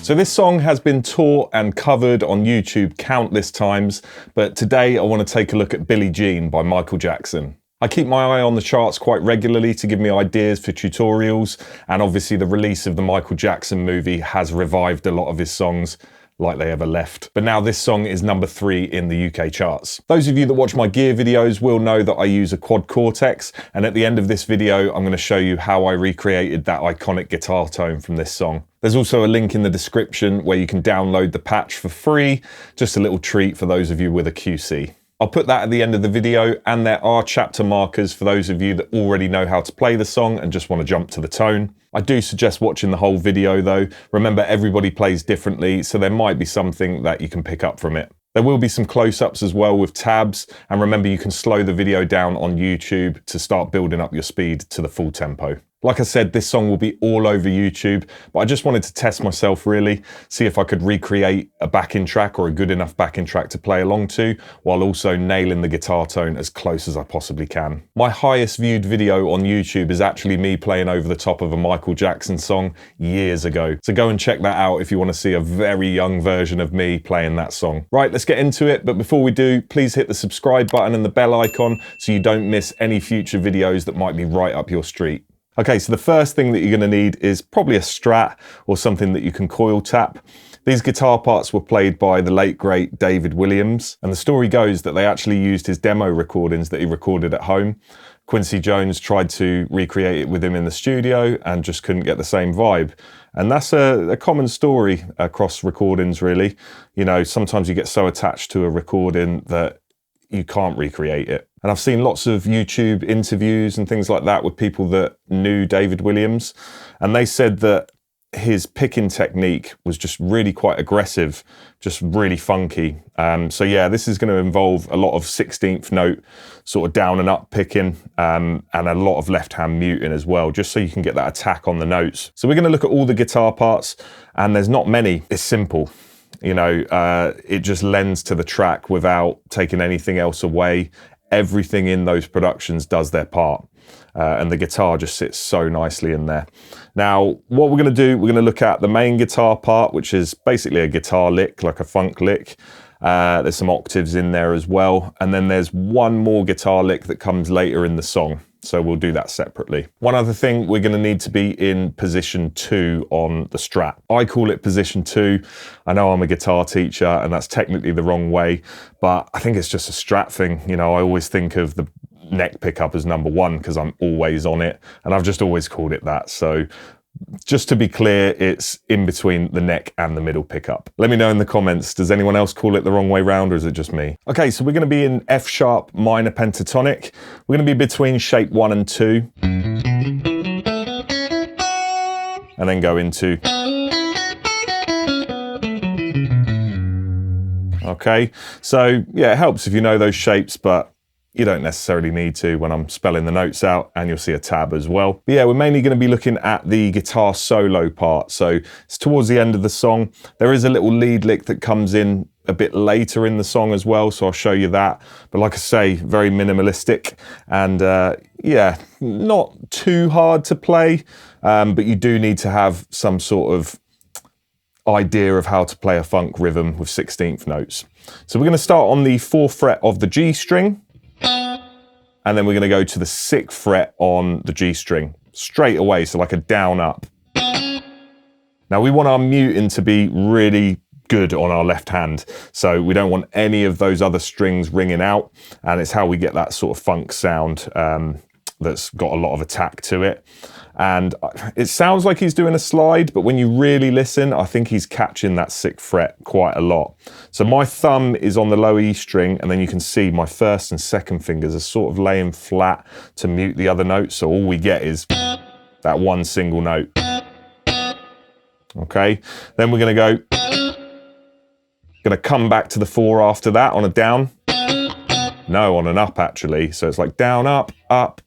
So this song has been taught and covered on YouTube countless times, but today I want to take a look at Billie Jean by Michael Jackson. I keep my eye on the charts quite regularly to give me ideas for tutorials, and obviously the release of the Michael Jackson movie has revived a lot of his songs like they ever left. But now this song is number 3 in the UK charts. Those of you that watch my gear videos will know that I use a quad Cortex, and at the end of this video I'm going to show you how I recreated that iconic guitar tone from this song. There's also a link in the description where you can download the patch for free, just a little treat for those of you with a QC. I'll put that at the end of the video, and there are chapter markers for those of you that already know how to play the song and just want to jump to the tone. I do suggest watching the whole video though. Remember, everybody plays differently, so there might be something that you can pick up from it. There will be some close-ups as well with tabs, and remember you can slow the video down on YouTube to start building up your speed to the full tempo. Like I said, this song will be all over YouTube, but I just wanted to test myself really, see if I could recreate a backing track or a good enough backing track to play along to, while also nailing the guitar tone as close as I possibly can. My highest viewed video on YouTube is actually me playing over the top of a Michael Jackson song years ago. So go and check that out if you want to see a very young version of me playing that song. Right, let's get into it, but before we do, please hit the subscribe button and the bell icon so you don't miss any future videos that might be right up your street. Okay, so the first thing that you're going to need is probably a Strat or something that you can coil tap. These guitar parts were played by the late great David Williams, and the story goes that they actually used his demo recordings that he recorded at home. Quincy Jones tried to recreate it with him in the studio and just couldn't get the same vibe. And that's a common story across recordings really. You know, sometimes you get so attached to a recording that you can't recreate it. And I've seen lots of YouTube interviews and things like that with people that knew David Williams, and they said that his picking technique was just really quite aggressive, just really funky. So yeah, this is going to involve a lot of 16th note sort of down and up picking, and a lot of left hand muting as well, just so you can get that attack on the notes. So we're going to look at all the guitar parts, and there's not many. It's simple. You know, it just lends to the track without taking anything else away. Everything in those productions does their part, and the guitar just sits so nicely in there. Now, what we're going to do, we're going to look at the main guitar part, which is basically a guitar lick, like a funk lick. There's some octaves in there as well, and then there's one more guitar lick that comes later in the song. So we'll do that separately. One other thing, we're going to need to be in position 2 on the Strat. I call it position 2. I know I'm a guitar teacher and that's technically the wrong way, but I think it's just a Strat thing. You know, I always think of the neck pickup as number 1 because I'm always on it, and I've just always called it that. So just to be clear, it's in between the neck and the middle pickup. Let me know in the comments, does anyone else call it the wrong way round, or is it just me? Okay, so we're going to be in F sharp minor pentatonic. We're going to be between shape 1 and 2. And then go into. Okay, so yeah, it helps if you know those shapes, but you don't necessarily need to when I'm spelling the notes out, and you'll see a tab as well. But yeah, we're mainly going to be looking at the guitar solo part. So it's towards the end of the song. There is a little lead lick that comes in a bit later in the song as well, so I'll show you that. But like I say, very minimalistic, and yeah, not too hard to play, but you do need to have some sort of idea of how to play a funk rhythm with 16th notes. So we're going to start on the 4th fret of the G string, and then we're going to go to the 6th fret on the G string straight away, so like a down up. Now we want our muting to be really good on our left hand, so we don't want any of those other strings ringing out, and it's how we get that sort of funk sound that's got a lot of attack to it. And it sounds like he's doing a slide, but when you really listen, I think he's catching that 6th fret quite a lot. So my thumb is on the low E string, and then you can see my 1st and 2nd fingers are sort of laying flat to mute the other notes. So all we get is that one single note. Okay, then we're going to go. Gonna come back to the 4 after that on a down. No, on an up actually. So it's like down, up, up.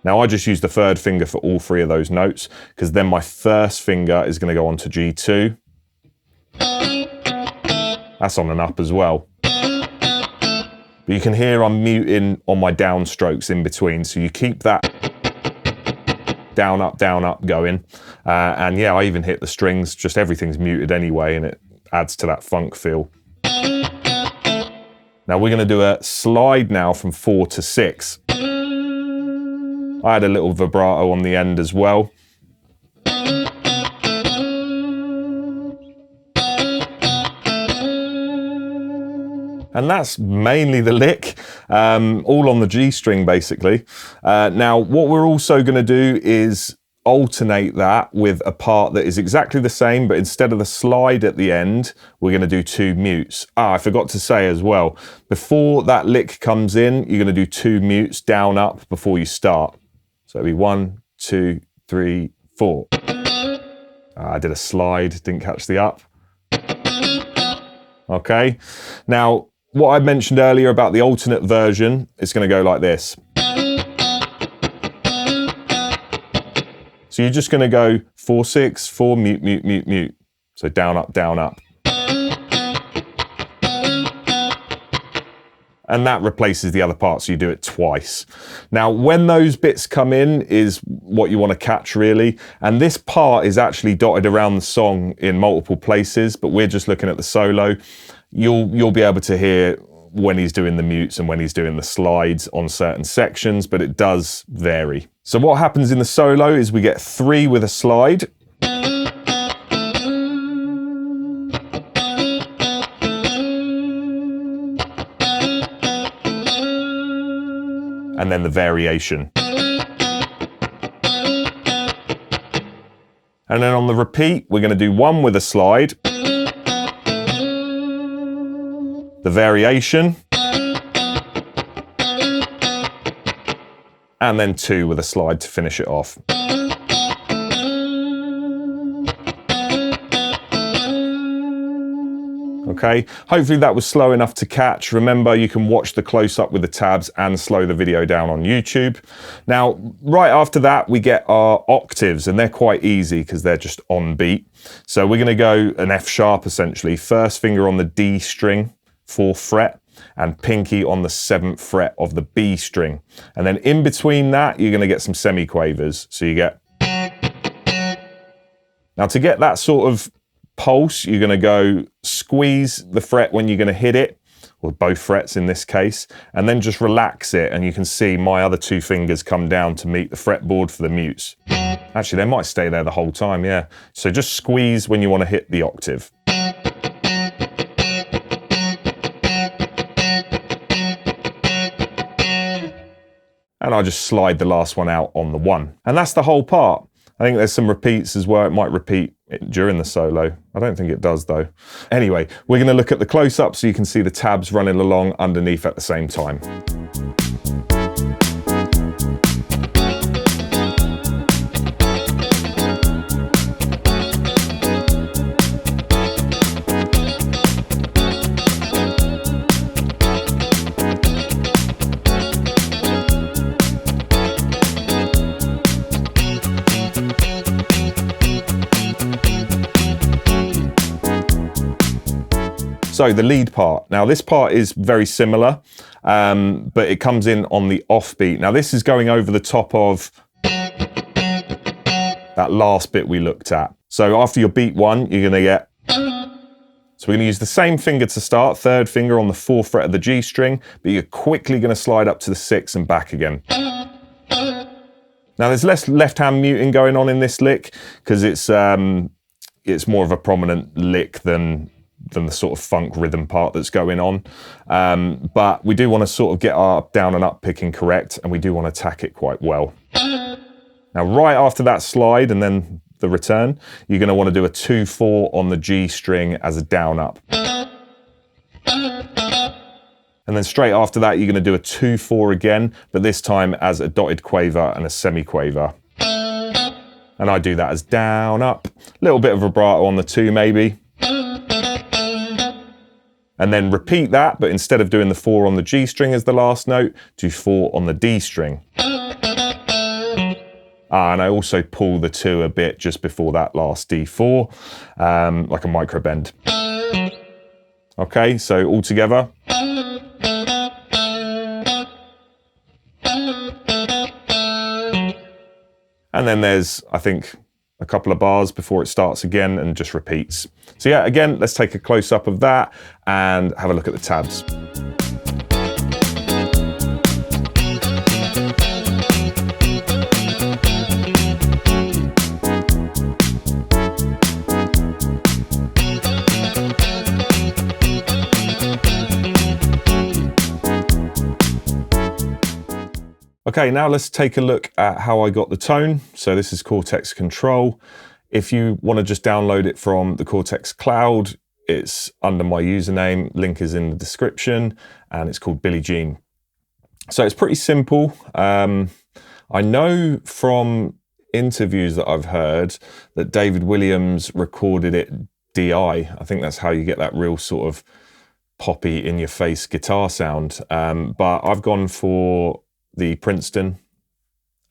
Now I just use the 3rd finger for all 3 of those notes, because then my 1st finger is gonna go on to G2. That's on an up as well. But you can hear I'm muting on my downstrokes in between, so you keep that down, up going. And yeah, I even hit the strings, just everything's muted anyway, and it adds to that funk feel. Now we're gonna do a slide now from 4 to 6. I had a little vibrato on the end as well. And that's mainly the lick, all on the G string basically. Now what we're also going to do is alternate that with a part that is exactly the same, but instead of the slide at the end, we're going to do 2 mutes. I forgot to say as well, before that lick comes in, you're going to do 2 mutes down, up before you start. So it'll be 1, 2, 3, 4. I did a slide, didn't catch the up. Okay, now what I mentioned earlier about the alternate version is going to go like this. So you're just going to go 4, 6, 4, mute, mute, mute, mute. So down, up, down, up. And that replaces the other part, so you do it twice. Now, when those bits come in is what you want to catch really. And this part is actually dotted around the song in multiple places, but we're just looking at the solo. You'll be able to hear when he's doing the mutes and when he's doing the slides on certain sections, but it does vary. So what happens in the solo is we get 3 with a slide. And then the variation. And then on the repeat, we're going to do 1 with a slide, the variation, and then 2 with a slide to finish it off. Okay, hopefully that was slow enough to catch. Remember, you can watch the close-up with the tabs and slow the video down on YouTube. Now, right after that, we get our octaves, and they're quite easy because they're just on beat. So we're gonna go an F sharp essentially. 1st finger on the D string, 4th fret, and pinky on the 7th fret of the B string. And then in between that, you're gonna get some semiquavers. So you get... Now to get that sort of pulse, you're going to go squeeze the fret when you're going to hit it, or both frets in this case, and then just relax it, and you can see my other 2 fingers come down to meet the fretboard for the mutes. Actually, they might stay there the whole time, yeah. So just squeeze when you want to hit the octave. And I'll just slide the last one out on the 1. And that's the whole part. I think there's some repeats as well. It might repeat during the solo. I don't think it does though. Anyway, we're going to look at the close-up so you can see the tabs running along underneath at the same time. So the lead part. Now this part is very similar, but it comes in on the offbeat. Now this is going over the top of that last bit we looked at. So after your beat 1, you're gonna get... So we're gonna use the same finger to start, 3rd finger on the 4th fret of the G string, but you're quickly gonna slide up to the 6 and back again. Now there's less left-hand muting going on in this lick, because it's more of a prominent lick than the sort of funk rhythm part that's going on. But we do want to sort of get our down and up picking correct, and we do want to attack it quite well. Now, right after that slide and then the return, you're going to want to do a 2-4 on the G string as a down up. And then straight after that, you're going to do a 2-4 again, but this time as a dotted quaver and a semi-quaver. And I do that as down, up, little bit of vibrato on the 2 maybe. And then repeat that, but instead of doing the 4 on the G string as the last note, do 4 on the D string. And I also pull the 2 a bit just before that last D4, like a micro bend. Okay, so all together. And then there's, I think, a couple of bars before it starts again and just repeats. So yeah, again, let's take a close up of that and have a look at the tabs. Okay, now let's take a look at how I got the tone. So this is Cortex Control. If you want to just download it from the Cortex cloud, it's under my username, link is in the description, and it's called Billie Jean. So it's pretty simple. I know from interviews that I've heard that David Williams recorded it DI. I think that's how you get that real sort of poppy in your face guitar sound. But I've gone for the Princeton,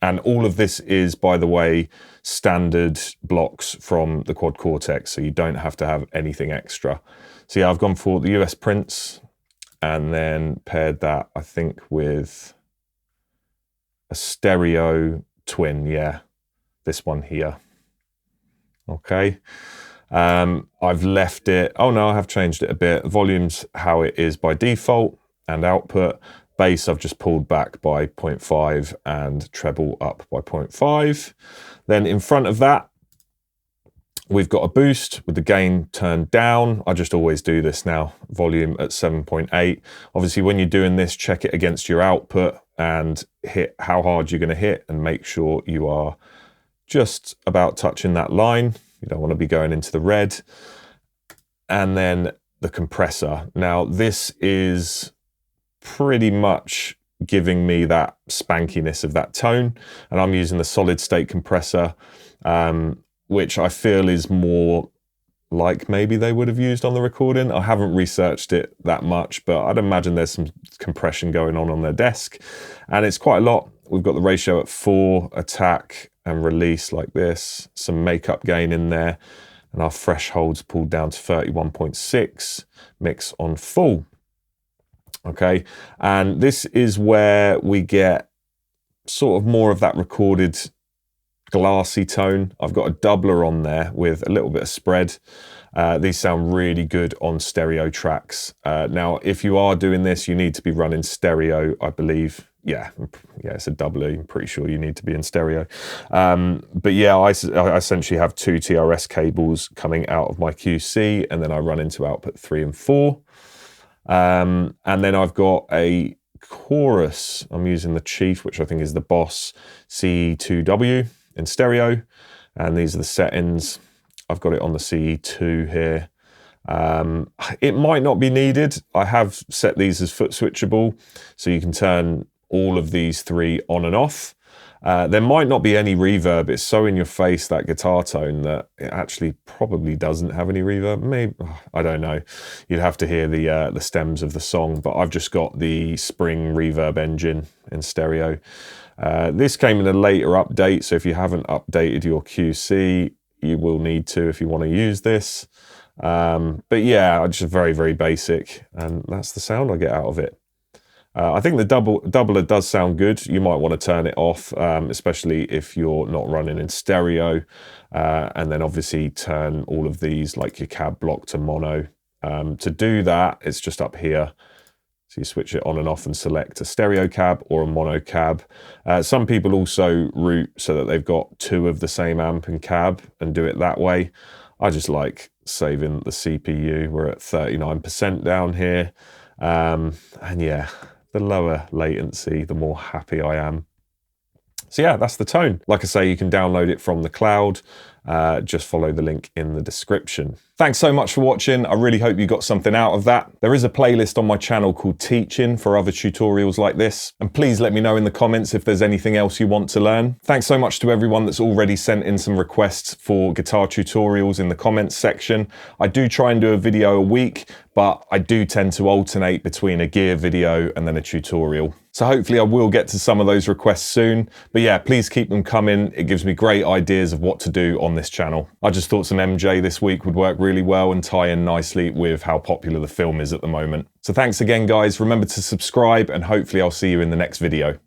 and all of this is, by the way, standard blocks from the Quad Cortex, so you don't have to have anything extra. So yeah, I've gone for the US Prince and then paired that, I think, with a stereo twin, yeah, this one here. Okay, I've left it, oh no, I have changed it a bit. Volume's how it is by default, and output. Bass I've just pulled back by 0.5 and treble up by 0.5. Then in front of that, we've got a boost with the gain turned down. I just always do this now, volume at 7.8. Obviously, when you're doing this, check it against your output and hit how hard you're going to hit and make sure you are just about touching that line. You don't want to be going into the red. And then the compressor. Now, this is pretty much giving me that spankiness of that tone, and I'm using the solid state compressor, which I feel is more like maybe they would have used on the recording. I haven't researched it that much, but I'd imagine there's some compression going on their desk, and it's quite a lot. We've got the ratio at 4, attack and release like this, some makeup gain in there, and our thresholds pulled down to 31.6, mix on full. Okay, and this is where we get sort of more of that recorded glassy tone. I've got a doubler on there with a little bit of spread. These sound really good on stereo tracks. Now, if you are doing this, you need to be running stereo, I believe. Yeah, it's a doubler. I'm pretty sure you need to be in stereo. But yeah, I essentially have 2 TRS cables coming out of my QC, and then I run into output 3 and 4. And then I've got a chorus. I'm using the Chief, which I think is the Boss CE2W in stereo. And these are the settings. I've got it on the CE2 here. It might not be needed. I have set these as foot switchable, so you can turn all of these 3 on and off. There might not be any reverb. It's so in your face, that guitar tone, that it actually probably doesn't have any reverb. Maybe, I don't know. You'd have to hear the stems of the song, but I've just got the Spring reverb engine in stereo. This came in a later update, so if you haven't updated your QC, you will need to if you want to use this. But yeah, just very, very basic, and that's the sound I get out of it. I think the doubler does sound good. You might want to turn it off, especially if you're not running in stereo. And then obviously turn all of these, like your cab block, to mono. To do that, it's just up here. So you switch it on and off and select a stereo cab or a mono cab. Some people also route so that they've got 2 of the same amp and cab and do it that way. I just like saving the CPU. We're at 39% down here. And yeah, the lower latency, the more happy I am. So yeah, that's the tone. Like I say, you can download it from the cloud. just follow the link in the description. Thanks so much for watching. I really hope you got something out of that. There is a playlist on my channel called Teaching for other tutorials like this. And please let me know in the comments if there's anything else you want to learn. Thanks so much to everyone that's already sent in some requests for guitar tutorials in the comments section. I do try and do a video a week, but I do tend to alternate between a gear video and then a tutorial. So hopefully I will get to some of those requests soon. But yeah, please keep them coming. It gives me great ideas of what to do on this channel. I just thought some MJ this week would work really well and tie in nicely with how popular the film is at the moment. So thanks again, guys. Remember to subscribe and hopefully I'll see you in the next video.